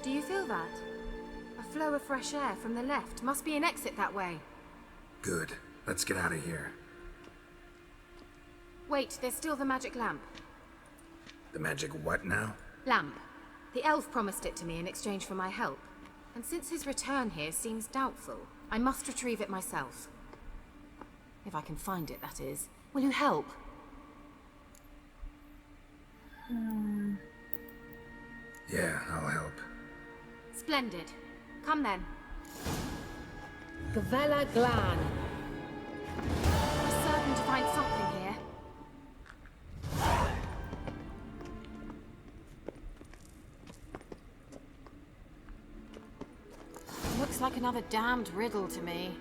Do you feel that? A flow of fresh air from the left. Must be an exit that way. Good. Let's get out of here. Wait, there's still the magic lamp. The magic what now? Lamp. The elf promised it to me in exchange for my help. And since his return here seems doubtful, I must retrieve it myself. If I can find it, that is. Will you help? Yeah, I'll help. Splendid. Come then. Gavella Glan. I'm certain to find something here. Looks like another damned riddle to me.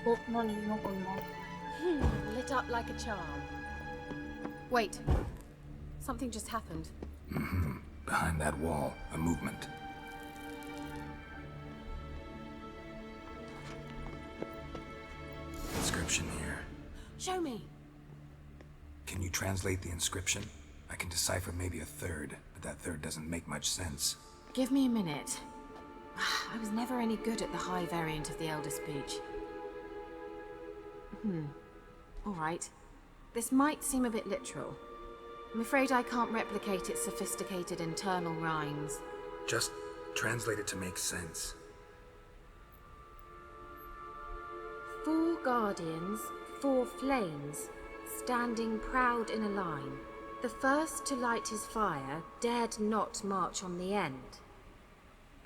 Oh, 何なんか今 Lit up like a charm. Wait. Something just happened. Behind that wall, a movement. Inscription here. Show me. Can you translate the inscription? I can decipher maybe a third, but that third doesn't make much sense. Give me a minute. I was never any good at the high variant of the Elder Speech. All right. This might seem a bit literal. I'm afraid I can't replicate its sophisticated internal rhymes. Just translate it to make sense. 4 guardians, 4 flames, standing proud in a line. The first to light his fire dared not march on the end.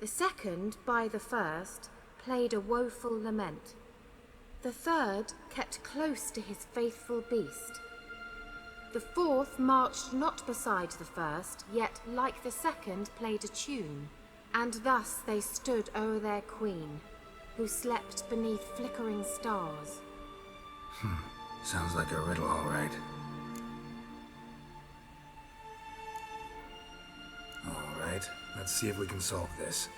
The second, by the first, played a woeful lament. The third kept close to his faithful beast. The fourth marched not beside the first, yet like the second played a tune. And thus they stood o'er their queen, who slept beneath flickering stars. Sounds like a riddle, all right. All right, let's see if we can solve this.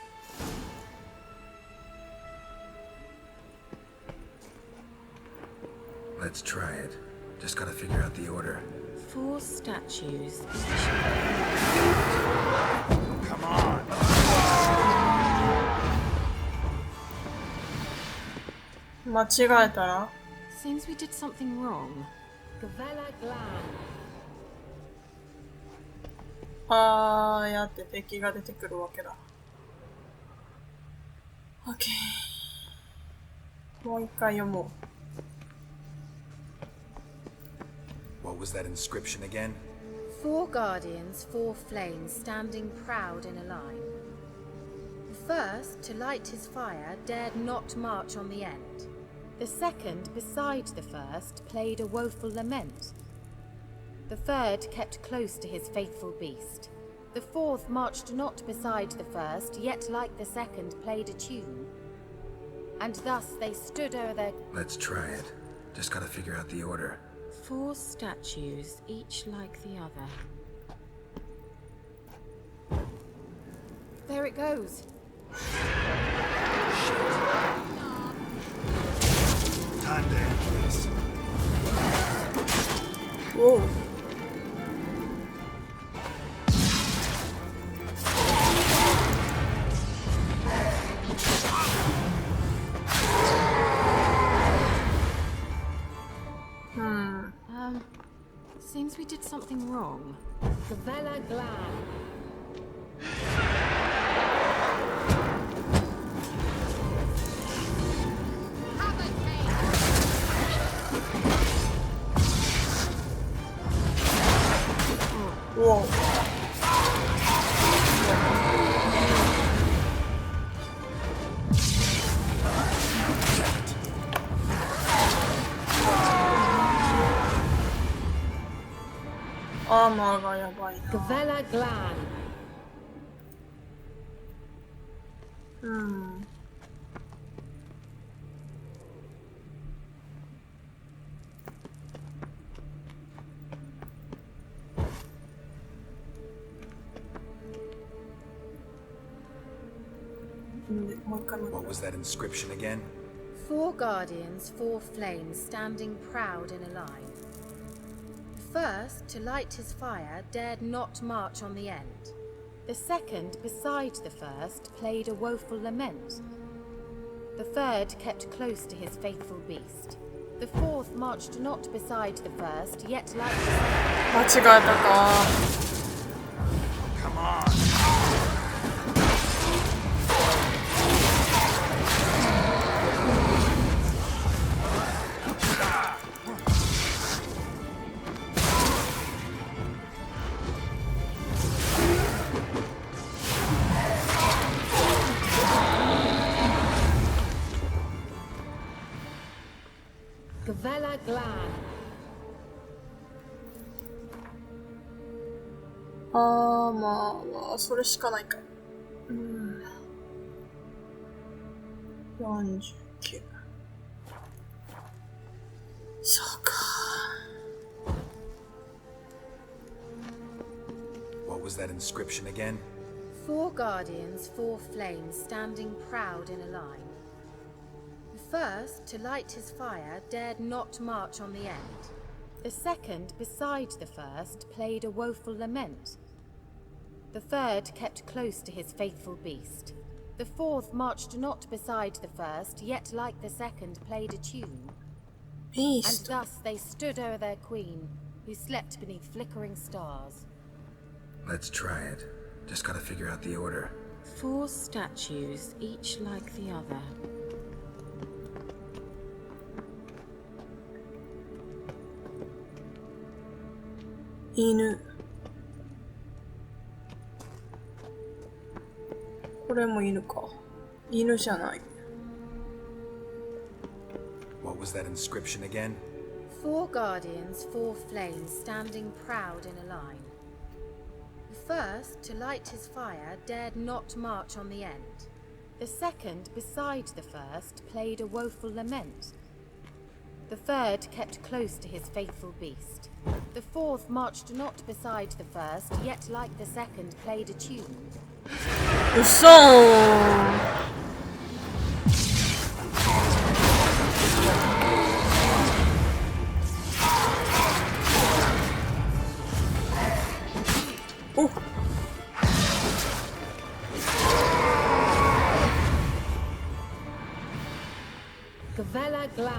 Let's try it. Just gotta figure out the order. 4 statues. Come on! Seems we did something wrong. Gavella Glan. あーやって敵が出てくるわけだ。OK。もう一回読もう。What was that inscription again? 4 guardians, 4 flames, standing proud in a line. The first, to light his fire, dared not march on the end. The second, beside the first, played a woeful lament. The third kept close to his faithful beast. The fourth marched not beside the first, yet like the second played a tune. And thus they stood o'er their... Let's try it. Just gotta figure out the order. 4 statues, each like the other. There it goes. Time to end this. Whoa. Seems we did something wrong. Gavella Glan. Whoa. Armor がやばいな。Gavella Glan. What was that inscription again? 4 guardians, 4 flames, standing proud in a line. first to light his fire dared not march on the end. The second, beside the first, played a woeful lament. The third kept close to his faithful beast. The fourth marched not beside the first, yet like the second. 間違えたか。 Come on! Gavella Glan. まあそれしかないか。49。そうか。 What was that inscription again? 4 guardians, 4 flames, standing proud in a line. The first, to light his fire, dared not march on the end. The second, beside the first, played a woeful lament. The third kept close to his faithful beast. The fourth marched not beside the first, yet like the second played a tune. And Beast. thus they stood o'er their queen, who slept beneath flickering stars. Let's try it. Just gotta figure out the order. 4 statues, each like the other. 犬。これも犬か。犬じゃない。 What was that inscription again? 4 guardians, 4 flames, standing proud in a line. The first, to light his fire, dared not march on the end. The second, beside the first, played a woeful lament. The third kept close to his faithful beast. The fourth marched not beside the first, yet like the second played a tune. うそー。 お。 Gavella Glan.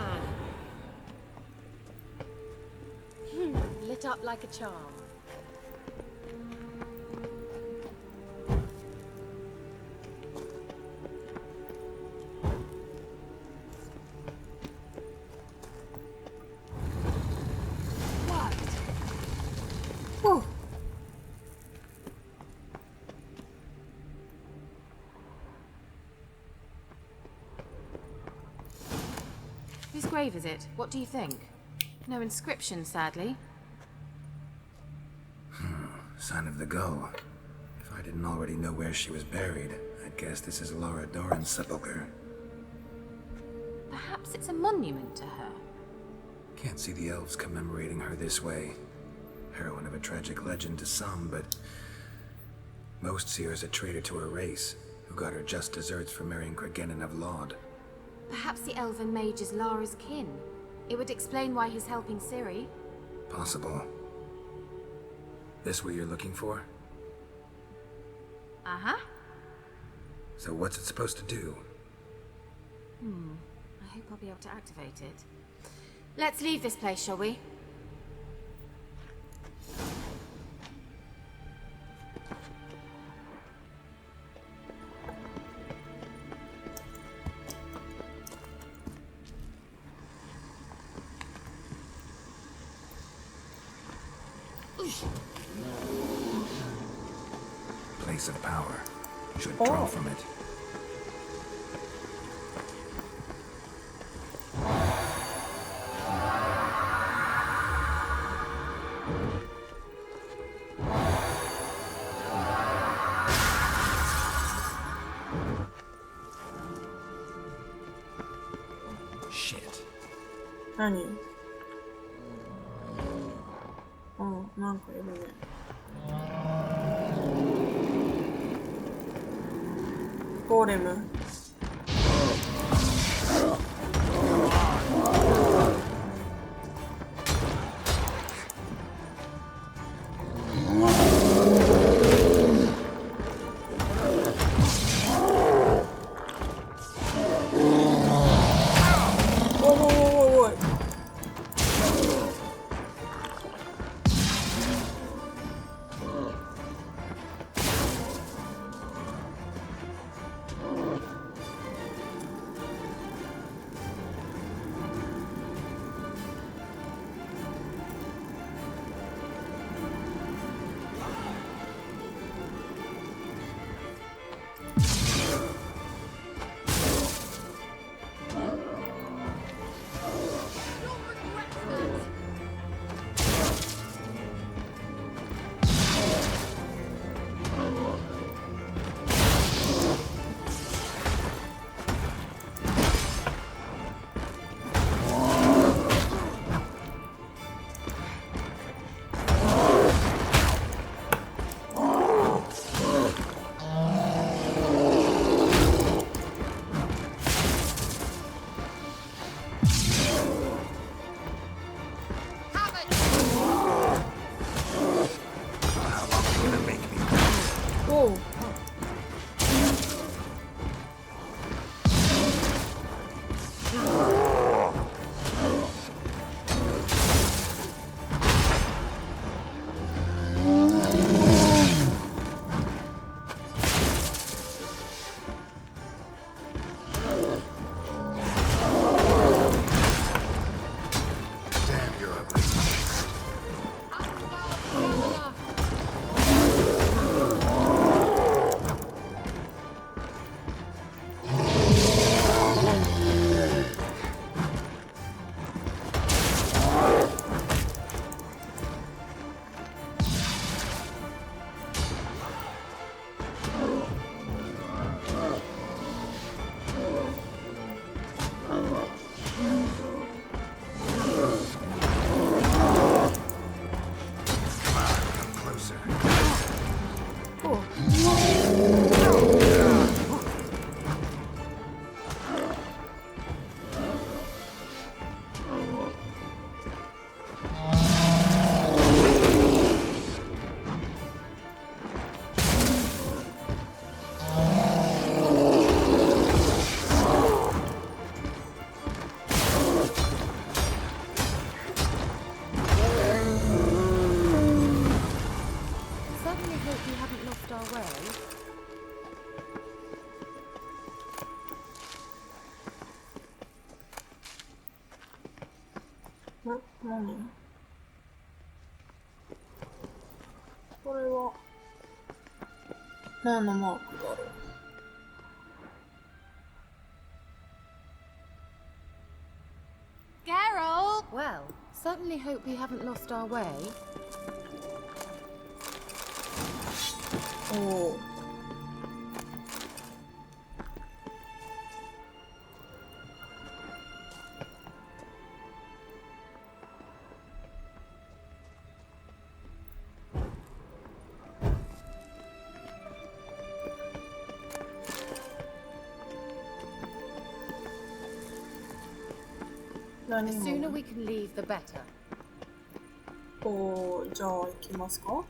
Lit up like a charm. Oh. Whose grave is it? What do you think? No inscription, sadly. Sign of the gull. If I didn't already know where she was buried, I'd guess this is Laura Doran's sepulcher. Perhaps it's a monument to her. Can't see the elves commemorating her this way. Heroine of a tragic legend to some, but most see her as a traitor to her race, who got her just deserts for marrying Cregennan of Laud. Perhaps the elven mage is Lara's kin. It would explain why he's helping Ciri. Possible. This what you're looking for? Uh-huh. So what's it supposed to do? I hope I'll be able to activate it. Let's leave this place, shall we? Place of power. Should draw from it. Shit. 何？なんかいるね。ゴーレム。何これは何のマークだろう。Geralt! Well, certainly hope we haven't lost our way. おお。The 何 sooner も。 we can leave, the better. おー、じゃあ行きますか。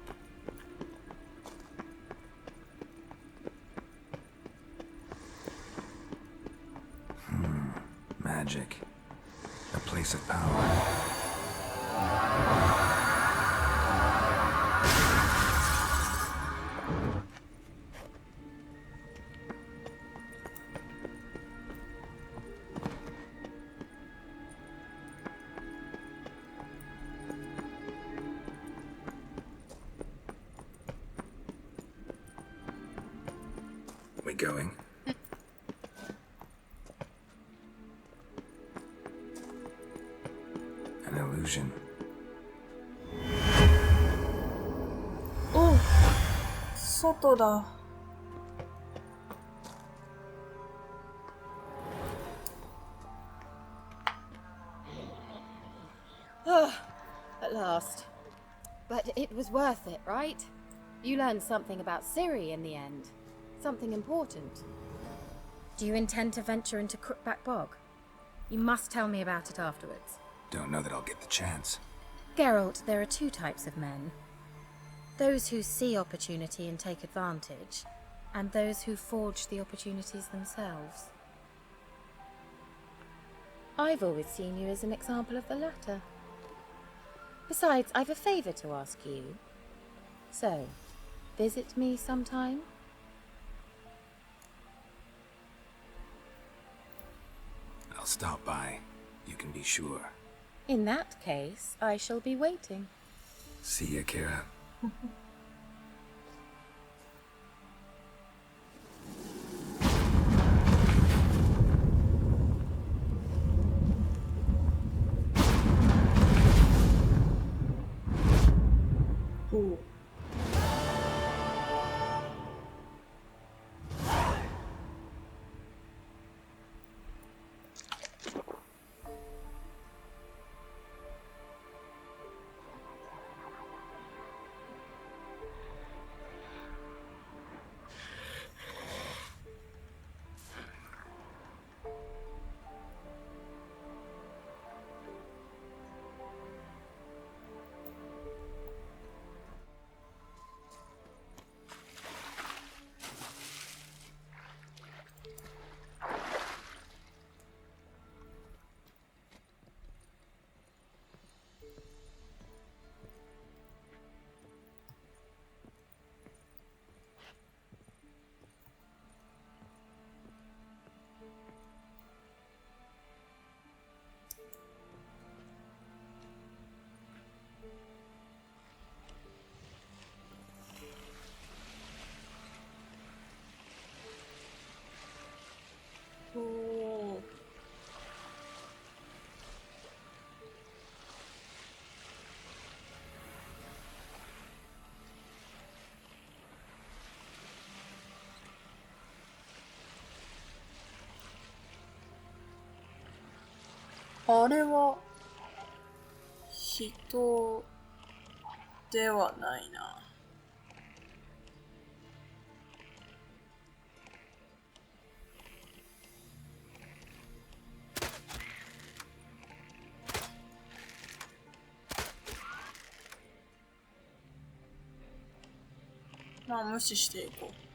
Magic. A place of power. We going? An illusion. お、外だ。At last. But it was worth it, right? You learned something about Ciri in the end. Something important. Do you intend to venture into Crookback Bog? You must tell me about it afterwards. Don't know that I'll get the chance. Geralt, there are two types of men. Those who see opportunity and take advantage, and those who forge the opportunities themselves. I've always seen you as an example of the latter. Besides, I've a favour to ask you. So, visit me sometime? I'll stop by. You can be sure. In that case, I shall be waiting. See ya, Kira. おう。おお。あれは人ではないな。まあ無視していこう。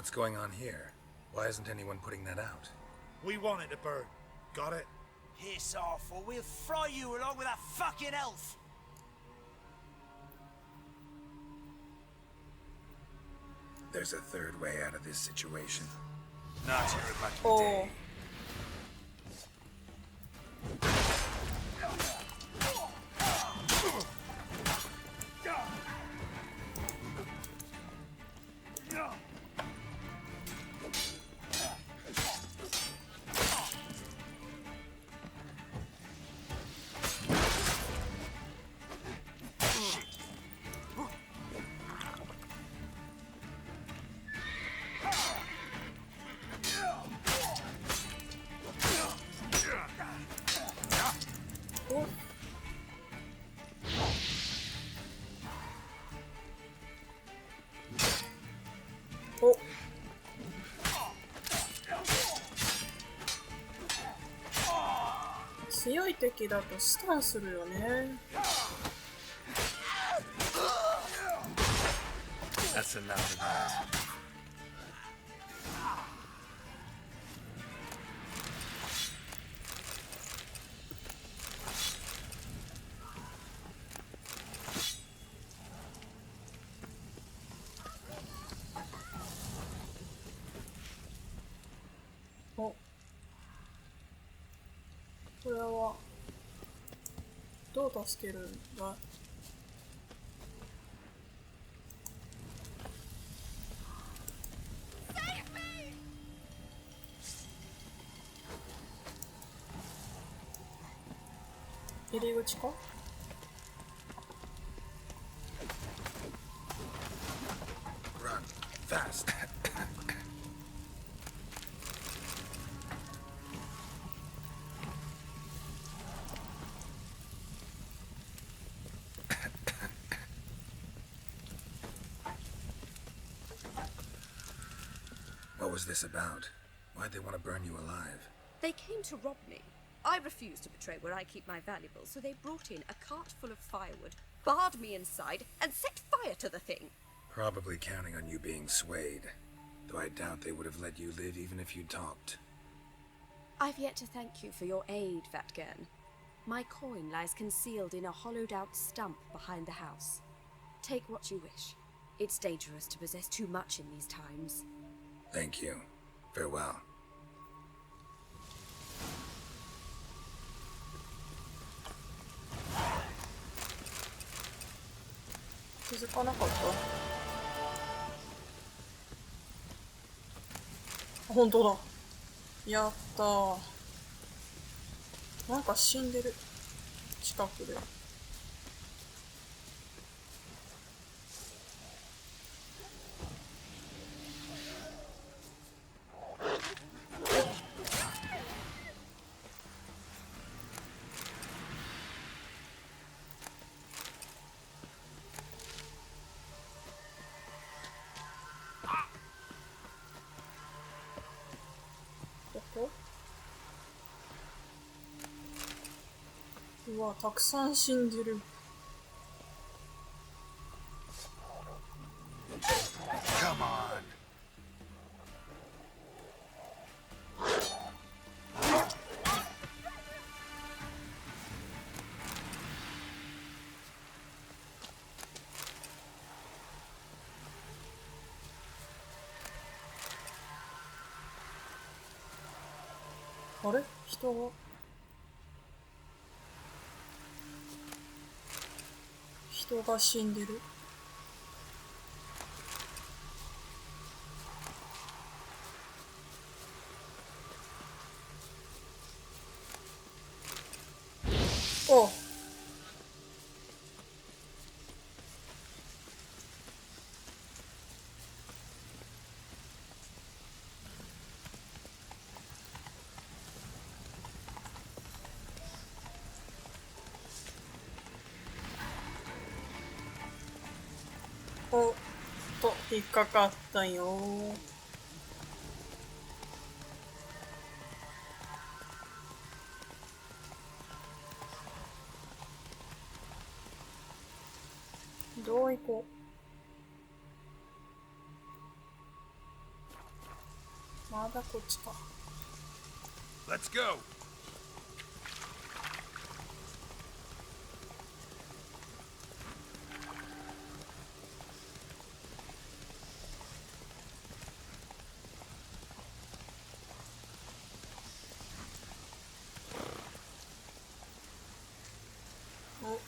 What's going on here? Why isn't anyone putting that out? We want it to burn. Got it? Piss off, or we'll fry you along with that fucking elf! There's a third way out of this situation. Not your lucky Oh. day.お、強い敵だとスタンするよね。 That's enough of that. Oh. これはどう助けるんだ。入り口か。 Run. Fast. What was this about? Why'd they want to burn you alive? They came to rob me. I refused to betray where I keep my valuables, so they brought in a cart full of firewood, barred me inside, and set fire to the thing. Probably counting on you being swayed. Though I doubt they would have let you live even if you talked. I've yet to thank you for your aid, Vatgern. My coin lies concealed in a hollowed-out stump behind the house. Take what you wish. It's dangerous to possess too much in these times. Thank you. Farewell. 気づかなかった。本当だ。やったー。なんか死んでる。近くで。ここ？うわ、たくさん死んでる。Come on. あれ？人が。人が死んでる。お。おっと引っかかったよー。どう行こまだこっちか。 Let's go. Oh.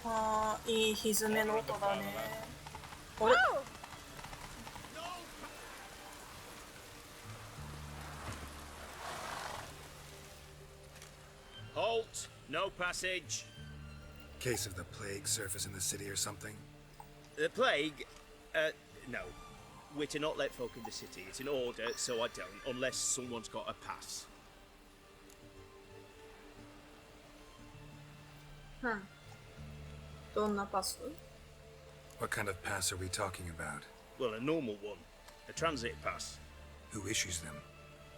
あー、いい歪めの音だね。あれ？ Halt! No passage. Case of the plague surface in the city or something? The plague? No. We're to not let folk in the city. It's an order, so I don't, unless someone's got a pass. どんなパス？ What kind of pass are we talking about? Well, a normal one. A transit pass. Who issues them?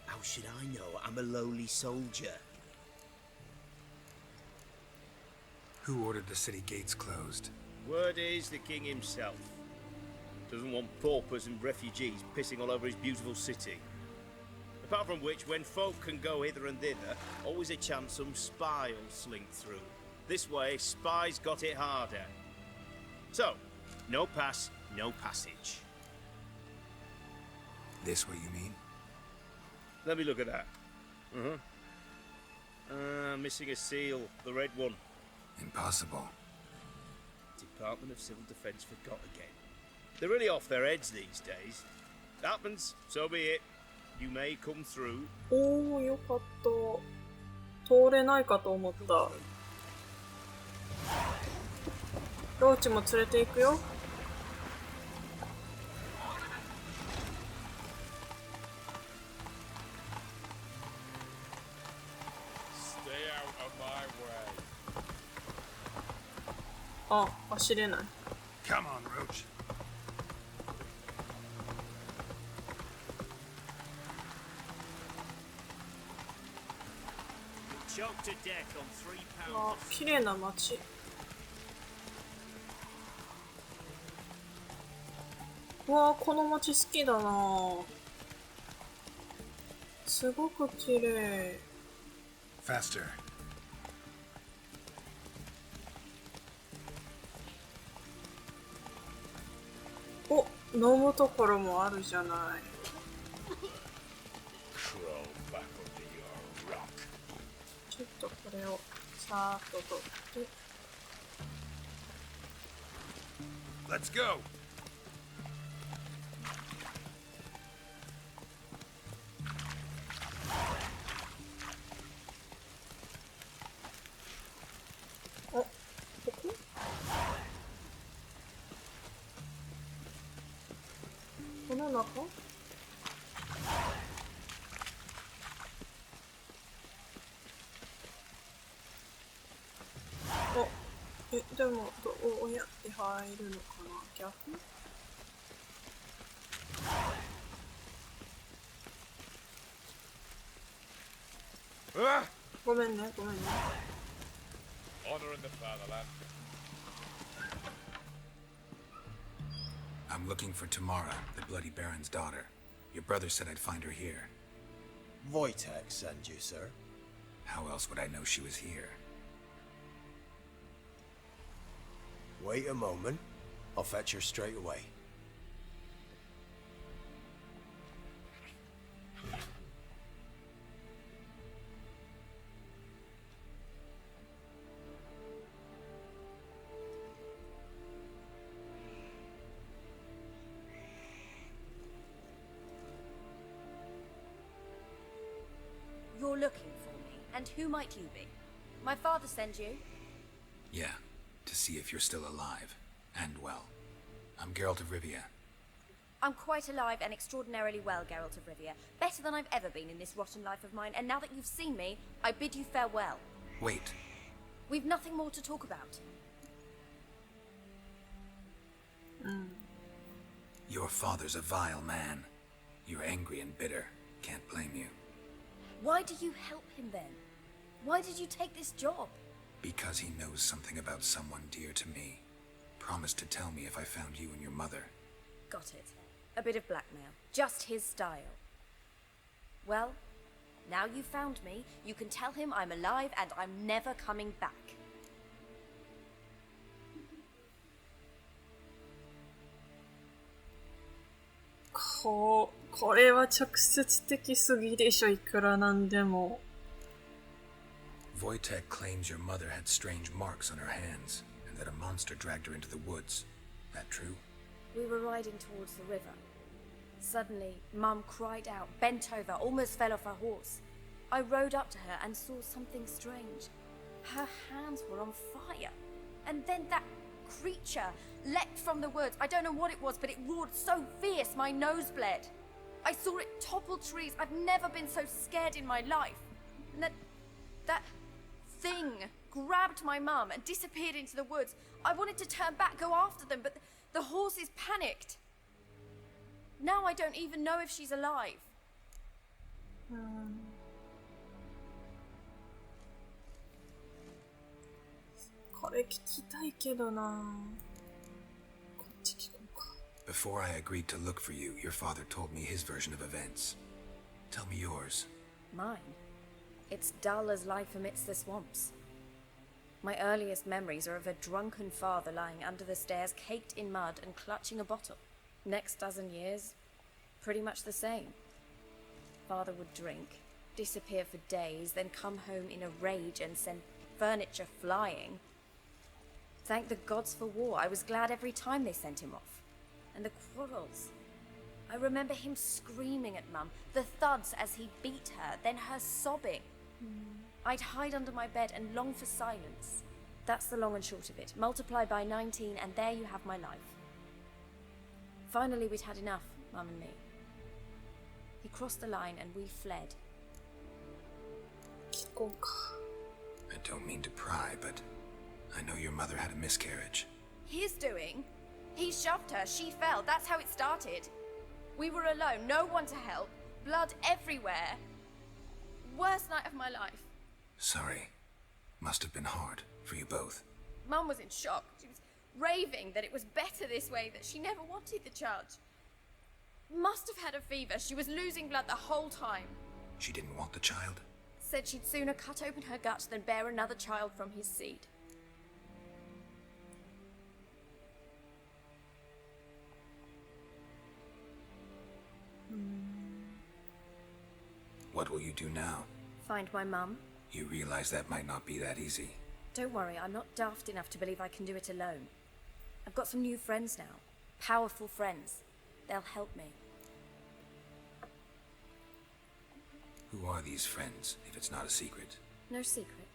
How should I know? I'm a lowly soldier. Who ordered the city gates closed? Word is the king himself. Doesn't want paupers and refugees pissing all over his beautiful city. Apart from which, when folk can go hither and thither, always a chance some spy will slink through. This way, spies got it harder. So, no pass, no passage. This what you mean? Let me look at that. Missing a seal, the red one. Impossible. Department of Civil Defence forgot again. They're really off their heads these days. Happens, so be it. You may come through. おー、よかった。通れないかと思った。ローチも連れて行くよ。あ、走れない。Come on, Roach. Choked to death on 3 pounds. あ、綺麗な街。うわー、この街好きだな。すごく綺麗。Faster. お、飲むところもあるじゃない。ちょっとこれをさーっと取って。Let's go. お、ここ？この中？でもどうやって入るのかな？逆？ごめんね、ごめんね。Honor in the fatherland. I'm looking for Tamara, the Bloody Baron's daughter. Your brother said I'd find her here. Wojtek sent you, sir. How else would I know she was here? Wait a moment. I'll fetch her straight away. looking for me, and who might you be? My father sent you? Yeah, to see if you're still alive. And well. I'm Geralt of Rivia. I'm quite alive and extraordinarily well, Geralt of Rivia. Better than I've ever been in this rotten life of mine, and now that you've seen me, I bid you farewell. Wait. We've nothing more to talk about. Your father's a vile man. You're angry and bitter. Can't blame you. Why do you help him then? Why did you take this job? Because he knows something about someone dear to me. Promised to tell me if I found you and your mother. Got it. A bit of blackmail. Just his style. Well, now you've found me, you can tell him I'm alive and I'm never coming back.これは直接的すぎでしょ、いくらなんでも。Wojtek claims your mother had strange marks on her hands, and that a monster dragged her into the woods. That true? We were riding towards the river. Suddenly, Mum cried out, bent over, almost fell off her horse. I rode up to her and saw something strange. Her hands were on fire. And then that creature leapt from the woods. I don't know what it was, but it roared so fierce my nose bled. I saw it topple trees. I've never been so scared in my life. And that thing grabbed my mum and disappeared into the woods. I wanted to turn back, go after them, but the horses panicked. Now I don't even know if she's alive. これ聞きたいけどな。こっち聞こうか。Before I agreed to look for you, your father told me his version of events. Tell me yours. Mine? It's dull as life amidst the swamps. My earliest memories are of a drunken father lying under the stairs, caked in mud and clutching a bottle. Next dozen years, pretty much the same. Father would drink, disappear for days, then come home in a rage and send furniture flying. Thank the gods for war. I was glad every time they sent him off. And the quarrels. I remember him screaming at Mum, the thuds as he beat her, then her sobbing. I'd hide under my bed and long for silence. That's the long and short of it. Multiply by 19 and there you have my life. Finally we'd had enough, Mum and me. He crossed the line and we fled. 聞こうか。I don't mean to pry, but I know your mother had a miscarriage. His doing? He shoved her, she fell, that's how it started. We were alone, no one to help, blood everywhere. Worst night of my life. Sorry. Must have been hard for you both. Mum was in shock. She was raving that it was better this way, that she never wanted the charge. Must have had a fever. She was losing blood the whole time. She didn't want the child? Said she'd sooner cut open her gut than bear another child from his seed. What will you do now? Find my mum. You realize that might not be that easy. Don't worry, I'm not daft enough to believe I can do it alone. I've got some new friends now. Powerful friends. They'll help me. Who are these friends, if it's not a secret? No secret.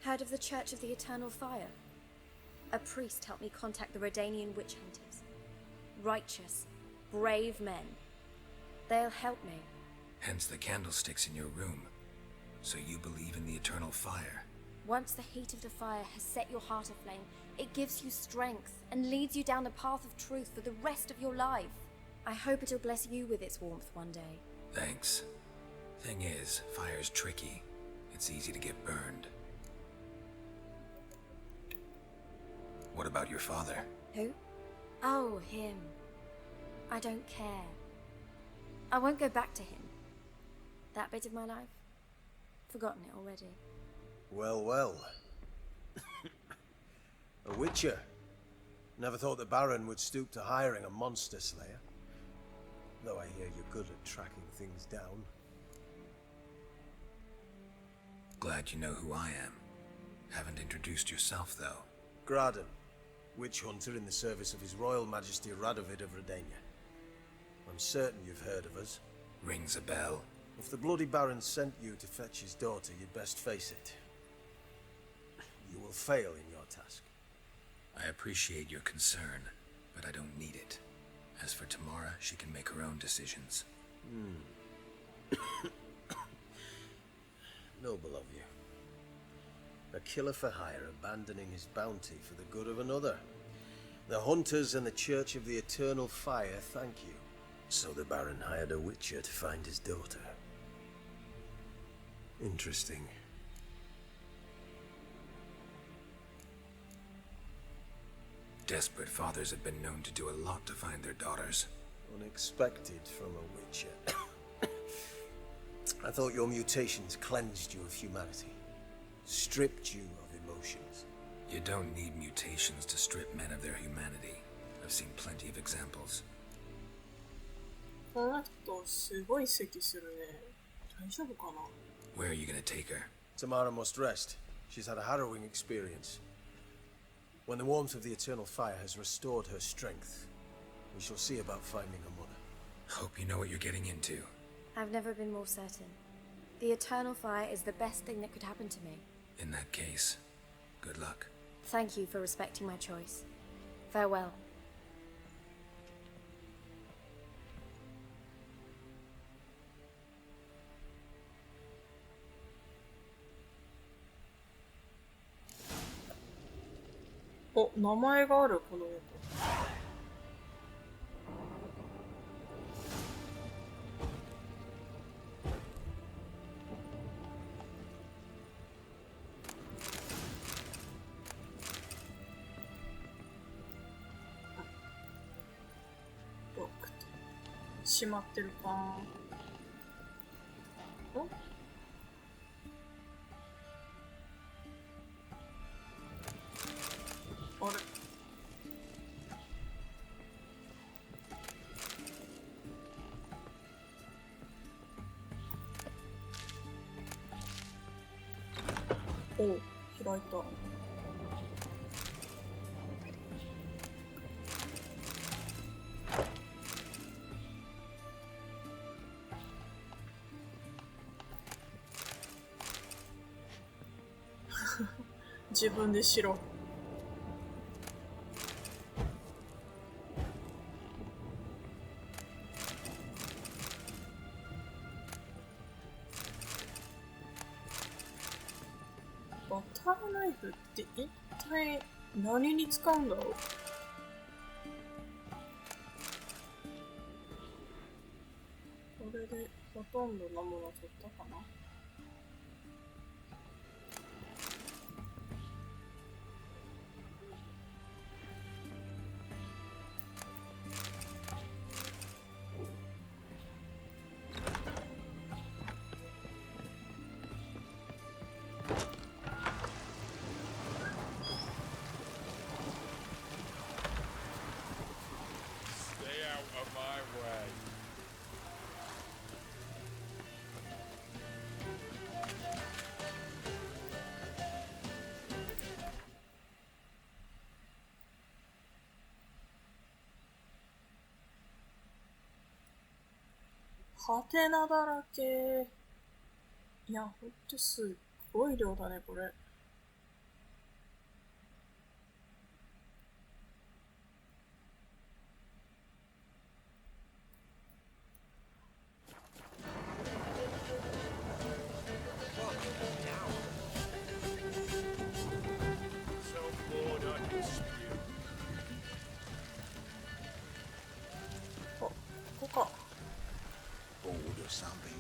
Heard of the Church of the Eternal Fire? A priest helped me contact the Redanian witch hunters. Righteous, brave men. They'll help me. Hence the candlesticks in your room. So you believe in the eternal fire? Once the heat of the fire has set your heart aflame, it gives you strength and leads you down the path of truth for the rest of your life. I hope it'll bless you with its warmth one day. Thanks. Thing is, fire's tricky. It's easy to get burned. What about your father? Who? Oh, him. I don't care. I won't go back to him. That bit of my life? Forgotten it already. Well, well. A witcher. Never thought the Baron would stoop to hiring a monster slayer. Though I hear you're good at tracking things down. Glad you know who I am. Haven't introduced yourself, though. Graden, witch hunter in the service of His Royal Majesty Radovid of Redania. I'm certain you've heard of us. Rings a bell. If the bloody Baron sent you to fetch his daughter, you'd best face it. You will fail in your task. I appreciate your concern, but I don't need it. As for Tamara, she can make her own decisions. Noble of you. A killer for hire abandoning his bounty for the good of another. The hunters and the Church of the Eternal Fire thank you. So the Baron hired a witcher to find his daughter. Interesting. Desperate fathers have been known to do a lot to find their daughters. Unexpected from a witcher. I thought your mutations cleansed you of humanity. Stripped you of emotions. You don't need mutations to strip men of their humanity. I've seen plenty of examples. この人すごい咳するね。大丈夫かな？ Where are you gonna take her? Tamara must rest. She's had a harrowing experience. When the warmth of the Eternal Fire has restored her strength, we shall see about finding her mother. Hope you know what you're getting into. I've never been more certain. The Eternal Fire is the best thing that could happen to me. In that case, good luck. Thank you for respecting my choice. Farewell.お、名前があるこの猫。ロックと閉まってるか。お？あれ？おう、開いた。自分でしろ。バターナイフって一体何に使うんだろう。これでほとんどのもの取ったかな。Stay out of my way.「はてなだらけ」いや、ほんとすっごい量だね、これ。So bored I can spew. あ、ここか。 Bored or something.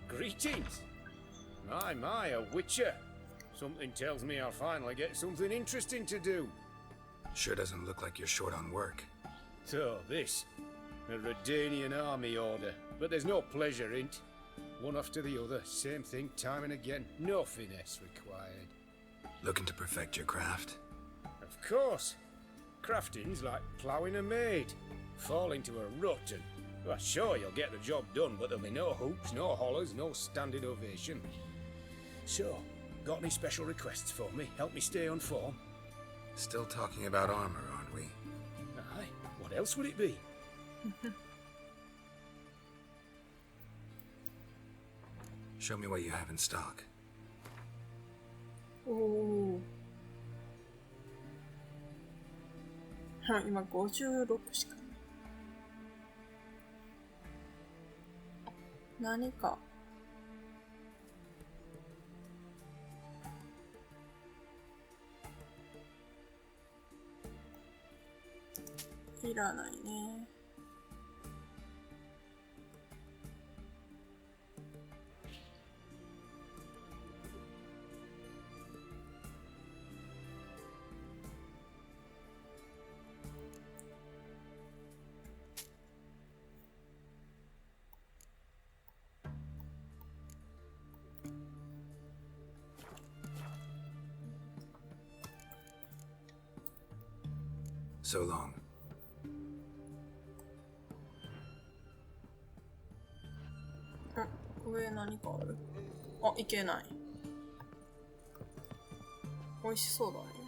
Greetings! My, a witcher. Something tells me I'll finally get something interesting to do. Sure doesn't look like you're short on work. So, this. A Redanian army order. But there's no pleasure in't. One after the other, same thing time and again. No finesse required. Looking to perfect your craft? Of course. Crafting's like ploughing a maid. Fall into a rut and... Well, sure, you'll get the job done, but there'll be no hoops, no hollers, no standing ovation. So, got any special requests for me? Help me stay on form? Still talking about armor, aren't we? What else would it be? Show me what you have in stock. おお。はい、今56しかない。何か。いらないね。So long. 上何かある？あ、いけない。美味しそうだね。